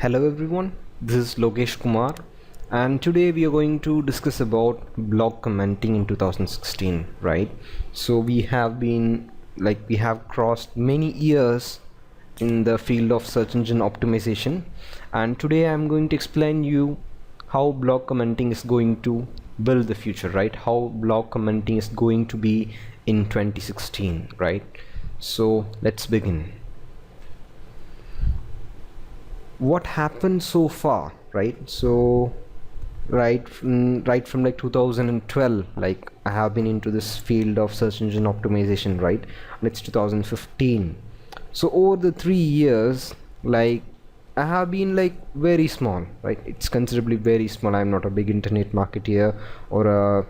Hello everyone, this is Logesh Kumar and today we are going to discuss about blog commenting in 2016, right? So we have crossed many years in the field of search engine optimization, and today I'm going to explain you how blog commenting is going to build the future, right? How blog commenting is going to be in 2016, right? So let's begin. What happened so far, right? So right from like 2012, like I have been into this field of search engine optimization, right? And it's 2015. So over the 3 years, like I have been like very small, right? It's considerably very small. I'm not a big internet marketeer or a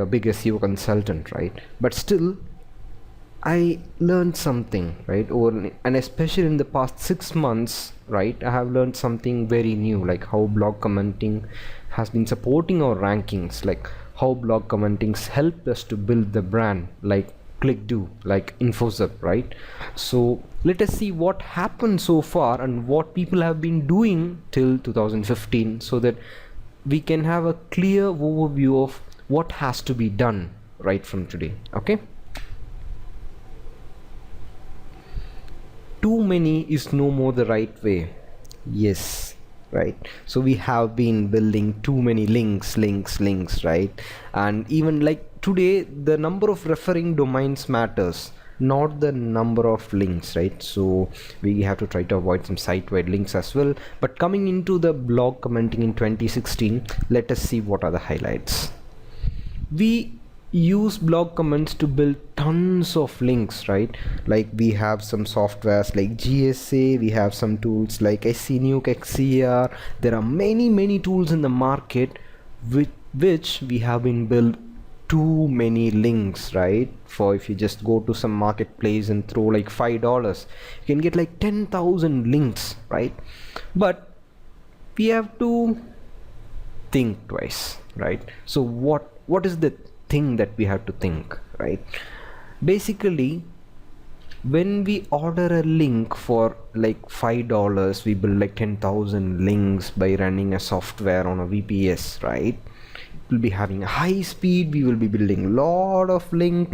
big SEO consultant, right? But still I learned something, right? And especially in the past 6 months, right? I have learned something very new, like how blog commenting has been supporting our rankings, like how blog commentings helped us to build the brand, like ClickDo, like InfoZip, right? So let us see what happened so far and what people have been doing till 2015, so that we can have a clear overview of what has to be done right from today. Okay. Too many is no more the right way. Yes, right. So we have been building too many links, right? And even like today, the number of referring domains matters, not the number of links, right? So we have to try to avoid some site-wide links as well. But coming into the blog commenting in 2016, let us see what are the highlights. We use blog comments to build tons of links, right? Like we have some softwares like GSA, we have some tools like SENuke, XCR. There are many tools in the market with which we have been built too many links, right? For if you just go to some marketplace and throw like $5, you can get like 10,000 links, right? But we have to think twice, right? So what is the thing that we have to think, right? Basically, when we order a link for like $5, we build like 10,000 links by running a software on a VPS, right? It will be having a high speed, we will be building a lot of link,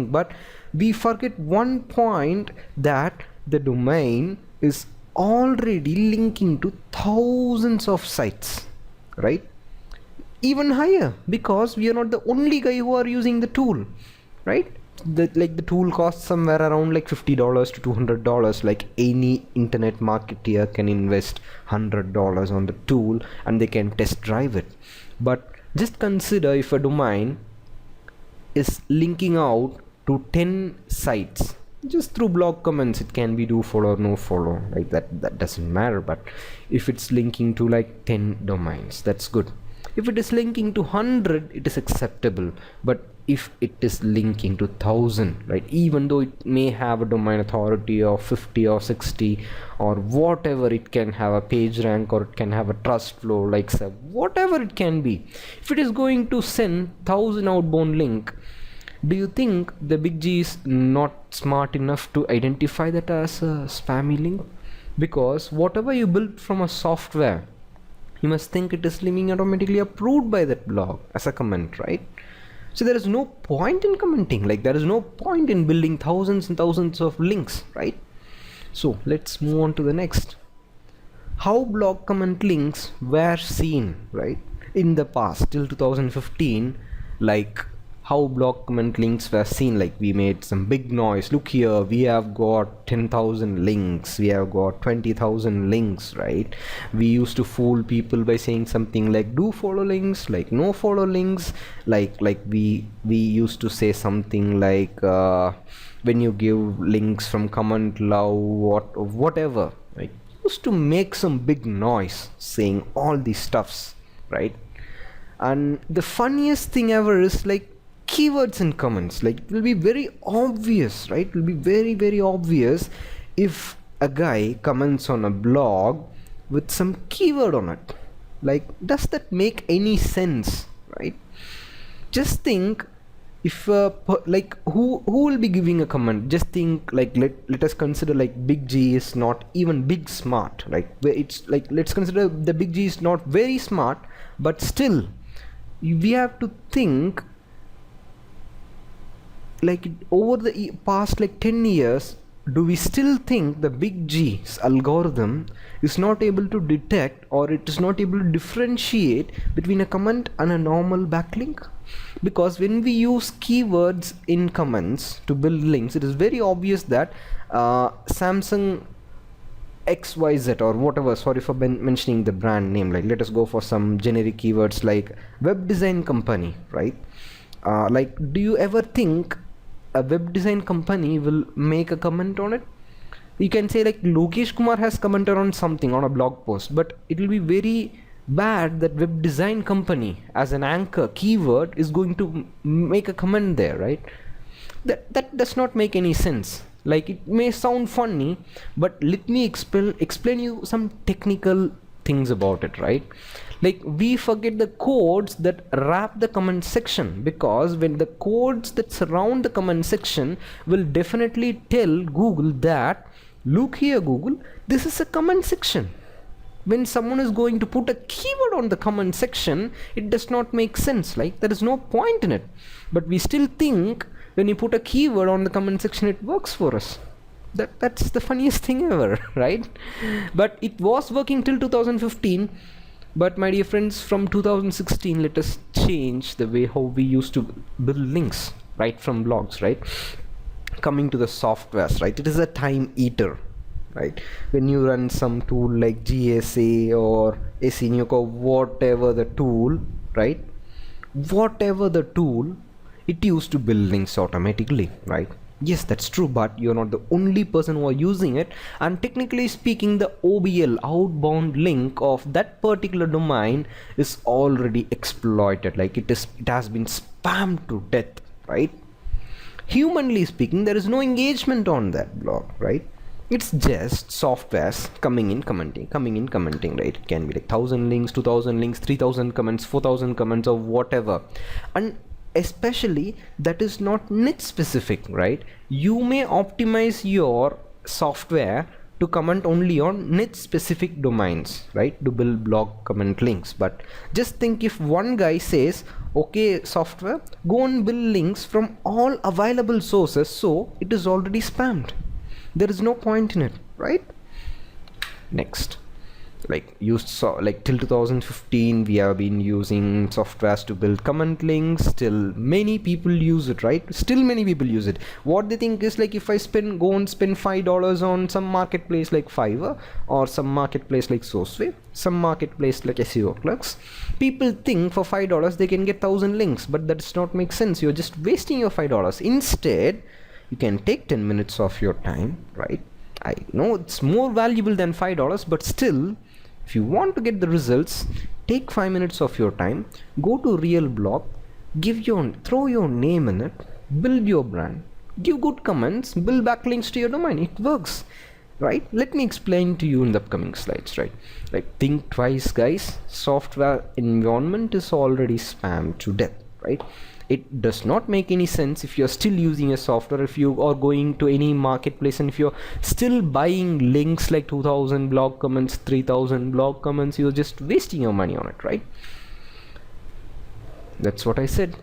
but we forget one point, that the domain is already linking to thousands of sites, right? Even higher, because we are not the only guy who are using the tool, right? The tool costs somewhere around like $50 to $200. Like any internet marketeer can invest $100 on the tool and they can test drive it. But just consider if a domain is linking out to 10 sites just through blog comments. It can be do follow or no follow, like that doesn't matter. But if it's linking to like 10 domains, that's good. If it is linking to 100, it is acceptable. But if it is linking to 1,000, right, even though it may have a domain authority of 50 or 60 or whatever, it can have a page rank or it can have a trust flow, like whatever it can be. If it is going to send 1,000 outbound link, do you think the big G is not smart enough to identify that as a spammy link? Because whatever you build from a software, you must think it is being automatically approved by that blog as a comment, right? So there is no point in commenting, like there is no point in building thousands and thousands of links, right? So let's move on to the next. How blog comment links were seen, right? In the past till 2015, like how blog comment links were seen, like we made some big noise. Look here, we have got 10,000 links, we have got 20,000 links, right? We used to fool people by saying something like do follow links, like no follow links, like we used to say something like when you give links from comment love, whatever, right? Used to make some big noise saying all these stuffs, right? And the funniest thing ever is like keywords in comments. Like it will be very obvious, right? It will be very obvious if a guy comments on a blog with some keyword on it. Like, does that make any sense, right? Just think, if who will be giving a comment? Just think, like, let us consider, like, big G is not even big smart, like, where it's like, let's consider the big G is not very smart, but still we have to think, like, over the past like 10 years, do we still think the big G's algorithm is not able to detect, or it is not able to differentiate between a comment and a normal backlink? Because when we use keywords in comments to build links, it is very obvious that Samsung XYZ or whatever, sorry for mentioning the brand name, like, let us go for some generic keywords like web design company, right? Like, do you ever think a web design company will make a comment on it? You can say, like, Logesh Kumar has commented on something on a blog post, but it will be very bad that web design company as an anchor keyword is going to make a comment there, right? That does not make any sense. Like, it may sound funny, but let me explain you some technical things about it, right? Like, we forget the codes that wrap the comment section, because when the codes that surround the comment section will definitely tell Google that, look here Google, this is a comment section. When someone is going to put a keyword on the comment section, it does not make sense, like, there is no point in it. But we still think when you put a keyword on the comment section, it works for us. That's the funniest thing ever, right? But it was working till 2015. But my dear friends, from 2016, let us change the way how we used to build links, right, from blogs, right? Coming to the softwares, right? It is a time eater, right? When you run some tool like GSA or SEO, whatever the tool, right? Whatever the tool, it used to build links automatically, right? Yes, that's true, but you're not the only person who are using it. And technically speaking, the OBL, outbound link of that particular domain, is already exploited. Like, it has been spammed to death, right? Humanly speaking, there is no engagement on that blog, right? It's just softwares coming in, commenting, right? It can be like 1,000 links, 2,000 links, 3,000 comments, 4,000 comments, or whatever. And especially that is not niche specific, right? You may optimize your software to comment only on niche specific domains, right, to build blog comment links. But just think, if one guy says, okay software, go and build links from all available sources, so it is already spammed. There is no point in it, right? Next, like, like till 2015 we have been using softwares to build comment links. Still many people use it, right? Still many people use it. What they think is, like, if I go and spend $5 on some marketplace like Fiverr, or some marketplace like Sourceway, some marketplace like SEO Clerks, people think for $5 they can get 1,000 links. But that does not make sense. You're just wasting your $5. Instead, you can take 10 minutes of your time, right? I know it's more valuable than $5, but still, if you want to get the results, take 5 minutes of your time, go to real blog, throw your name in it, build your brand, give good comments, build backlinks to your domain. It works, right? Let me explain to you in the upcoming slides, right? Like, think twice, guys. Software environment is already spammed to death, right? It does not make any sense if you're still using a software, if you are going to any marketplace and if you're still buying links like 2,000 blog comments, 3,000 blog comments, you're just wasting your money on it, right? That's what I said,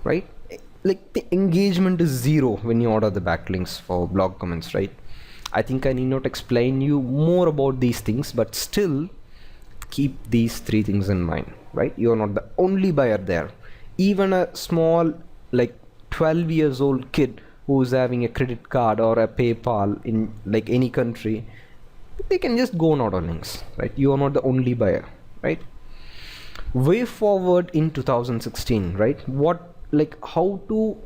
right? Like, the engagement is zero when you order the backlinks for blog comments, right? I think I need not explain you more about these things, but still keep these three things in mind, right? You're not the only buyer there. Even a small, like, 12 years old kid who's having a credit card or a PayPal in like any country, they can just go and order links, right? You are not the only buyer, right? Way forward in 2016, right? How to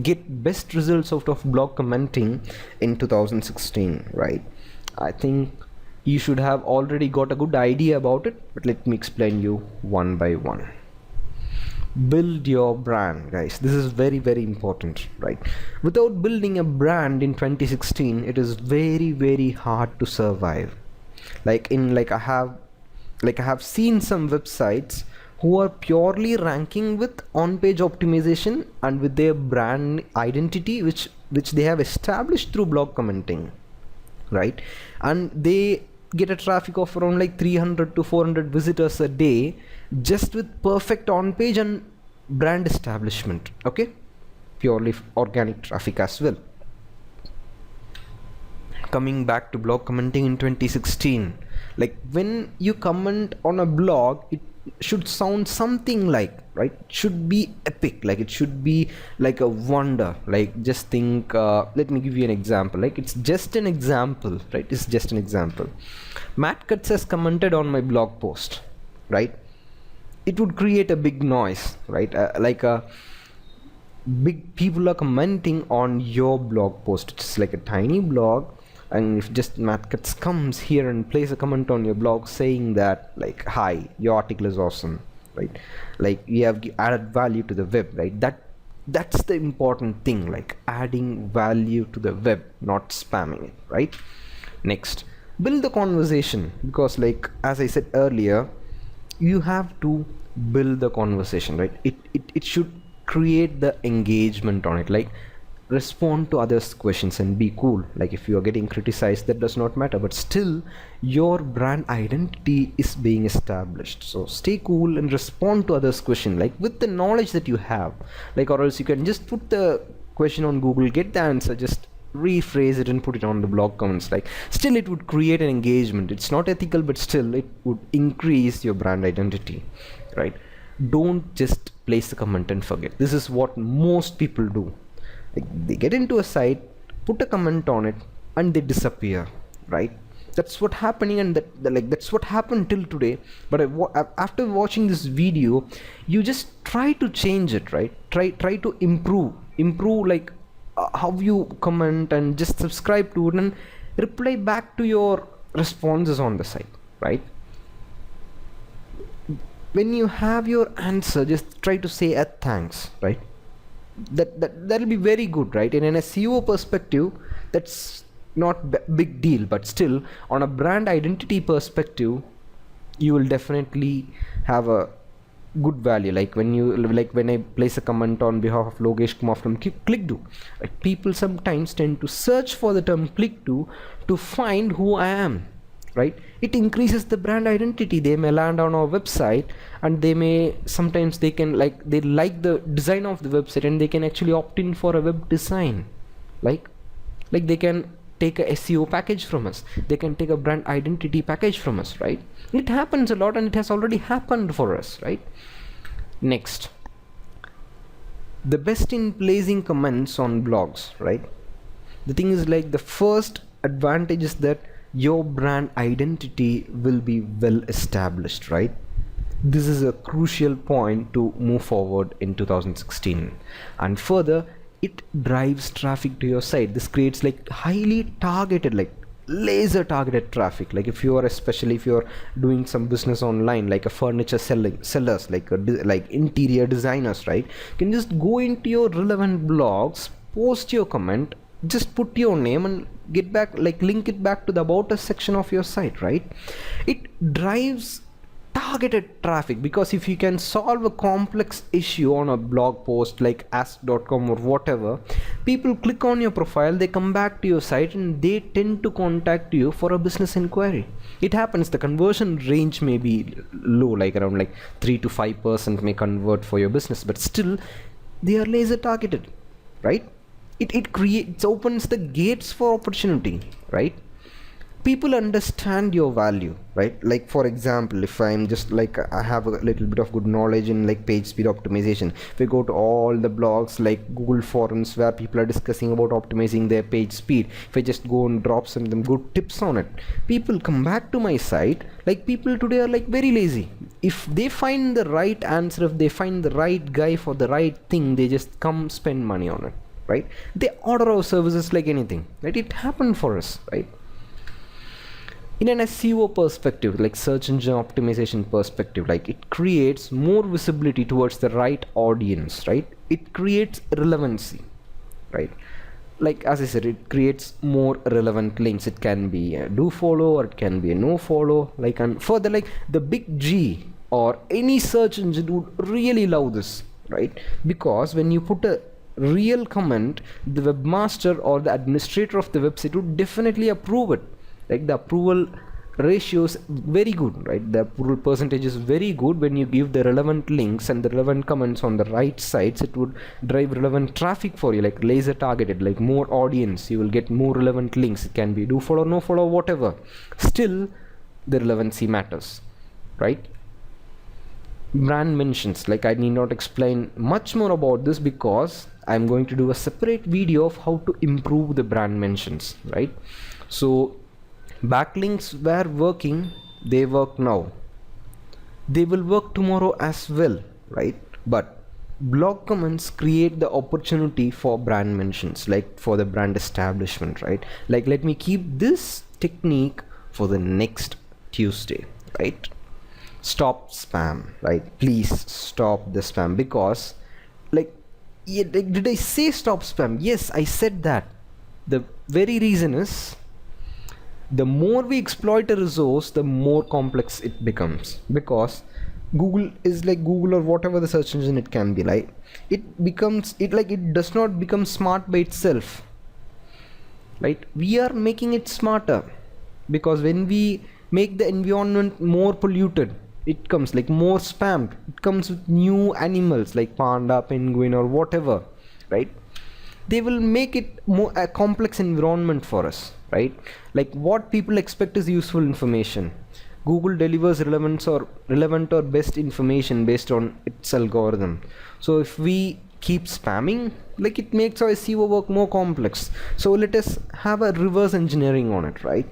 get best results out of blog commenting in 2016, right? I think you should have already got a good idea about it, but let me explain you one by one. Build your brand, guys. This is very, very important, right? Without building a brand in 2016, it is very, very hard to survive. I have seen some websites who are purely ranking with on-page optimization and with their brand identity, which they have established through blog commenting, right? And they get a traffic of around like 300 to 400 visitors a day just with perfect on-page and brand establishment. Okay, purely organic traffic as well. Coming back to blog commenting in 2016, like when you comment on a blog, it should sound something like, right, should be epic, like it should be like a wonder. Like just think, let me give you an example, like it's just an example, right? It's just an example. Matt Cutts has commented on my blog post, right? It would create a big noise, right? Like a big people are commenting on your blog post. It's like a tiny blog, and if just Matt Cutts comes here and plays a comment on your blog saying that, like, hi, your article is awesome, right? Like you have added value to the web, right? That's the important thing, like adding value to the web, not spamming it, right? Next, build the conversation, because like as I said earlier, you have to build the conversation, right? It should create the engagement on it, like respond to others' questions and be cool. Like if you are getting criticized, that does not matter, but still your brand identity is being established. So stay cool and respond to others' question, like with the knowledge that you have, like, or else you can just put the question on Google, get the answer, just rephrase it and put it on the blog comments. Like still it would create an engagement. It's not ethical, but still it would increase your brand identity, right? Don't just place the comment and forget. This is what most people do. Like they get into a site, put a comment on it, and they disappear, right? That's what happening, and that's what happened till today. But after watching this video, you just try to change it, right? Try to improve, like how you comment, and just subscribe to it and reply back to your responses on the site, right? When you have your answer, just try to say a thanks, right? That'll be very good, right? In an SEO perspective, that's not big deal, but still on a brand identity perspective, you will definitely have a good value. Like when I place a comment on behalf of Logesh Kumar from ClickDo, like people sometimes tend to search for the term ClickDo to find who I am, right? It increases the brand identity. They may land on our website, and they may sometimes they like the design of the website, and they can actually opt in for a web design, like they can take a SEO package from us, they can take a brand identity package from us, right? It happens a lot, and it has already happened for us, right? Next, the best in placing comments on blogs, right? The thing is, like, the first advantage is that your brand identity will be well established, right? This is a crucial point to move forward in 2016. And further, it drives traffic to your site. This creates like highly targeted, like laser targeted traffic. Like especially if you're doing some business online, like a furniture sellers, like interior designers, right? You can just go into your relevant blogs, post your comment, just put your name and get back, like link it back to the about us section of your site, right? It drives targeted traffic, because if you can solve a complex issue on a blog post like ask.com or whatever, people click on your profile, they come back to your site, and they tend to contact you for a business inquiry. It happens, the conversion range may be low, like around like 3 to 5% may convert for your business, but still they are laser targeted, right? It opens the gates for opportunity, right? People understand your value, right? Like for example, if I'm just like I have a little bit of good knowledge in like page speed optimization, if we go to all the blogs like Google forums where people are discussing about optimizing their page speed, if I just go and drop some of them good tips on it, people come back to my site. Like people today are like very lazy. If they find the right answer, if they find the right guy for the right thing, they just come spend money on it, right? They order our services like anything, right? It happened for us, right? In an SEO perspective, like search engine optimization perspective, like it creates more visibility towards the right audience, right? It creates relevancy, right? Like as I said, it creates more relevant links. It can be a do follow, or it can be a no follow, like, and further, like the big G or any search engine would really love this, right? Because when you put a real comment, the webmaster or the administrator of the website would definitely approve it. Like the approval ratio is very good, right? The approval percentage is very good when you give the relevant links and the relevant comments on the right sites. It would drive relevant traffic for you, like laser targeted, like more audience. You will get more relevant links. It can be do follow, no follow, whatever. Still, the relevancy matters, right? Brand mentions, like I need not explain much more about this because I'm going to do a separate video of how to improve the brand mentions, right? So backlinks were working, they work now, they will work tomorrow as well, right? But blog comments create the opportunity for brand mentions, like for the brand establishment, right? Like let me keep this technique for the next Tuesday, right? Stop spam, right? Please stop the spam, because like, yeah, like, did I say stop spam? Yes, I said that. The very reason is, the more we exploit a resource, the more complex it becomes, because Google is like Google or whatever the search engine it can be, like it does not become smart by itself, right? We are making it smarter, because when we make the environment more polluted, it comes like more spam, it comes with new animals like panda, penguin or whatever, right? They will make it more a complex environment for us, right? Like what people expect is useful information. Google delivers relevant or best information based on its algorithm. So if we keep spamming, like it makes our SEO work more complex. So let us have a reverse engineering on it, right?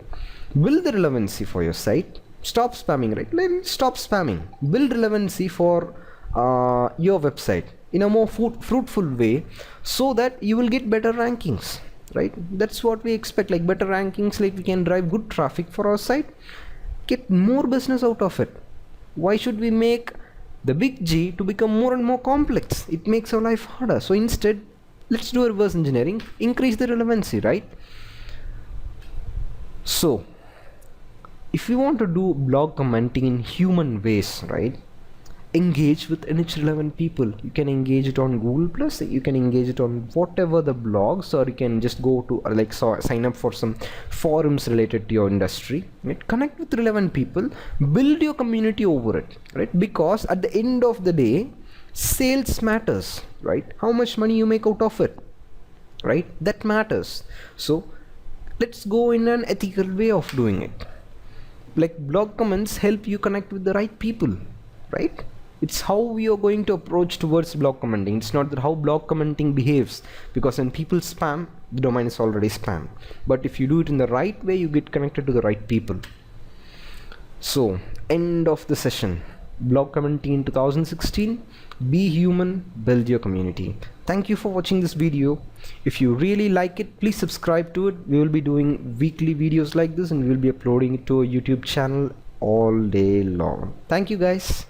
Build the relevancy for your site. Stop spamming, right? Like, stop spamming. Build relevancy for your website in a more fruitful way, so that you will get better rankings, right? That's what we expect, like better rankings, like we can drive good traffic for our site, get more business out of it. Why should we make the big G to become more and more complex? It makes our life harder. So instead, let's do reverse engineering, increase the relevancy, right? So if you want to do blog commenting in human ways, right, engage with niche relevant people. You can engage it on Google Plus, you can engage it on whatever the blogs, or you can just go to sign up for some forums related to your industry, right? Connect with relevant people, build your community over it, right? Because at the end of the day, sales matters, right? How much money you make out of it, right? That matters. So let's go in an ethical way of doing it. Like blog comments help you connect with the right people, right? It's how we are going to approach towards blog commenting. It's not that how blog commenting behaves, because when people spam, the domain is already spam. But if you do it in the right way, you get connected to the right people. So end of the session. Blog commenting in 2016. Be human, build your community. Thank you for watching this video. If you really like it, please subscribe to it. We will be doing weekly videos like this, and we will be uploading it to a YouTube channel all day long. Thank you guys.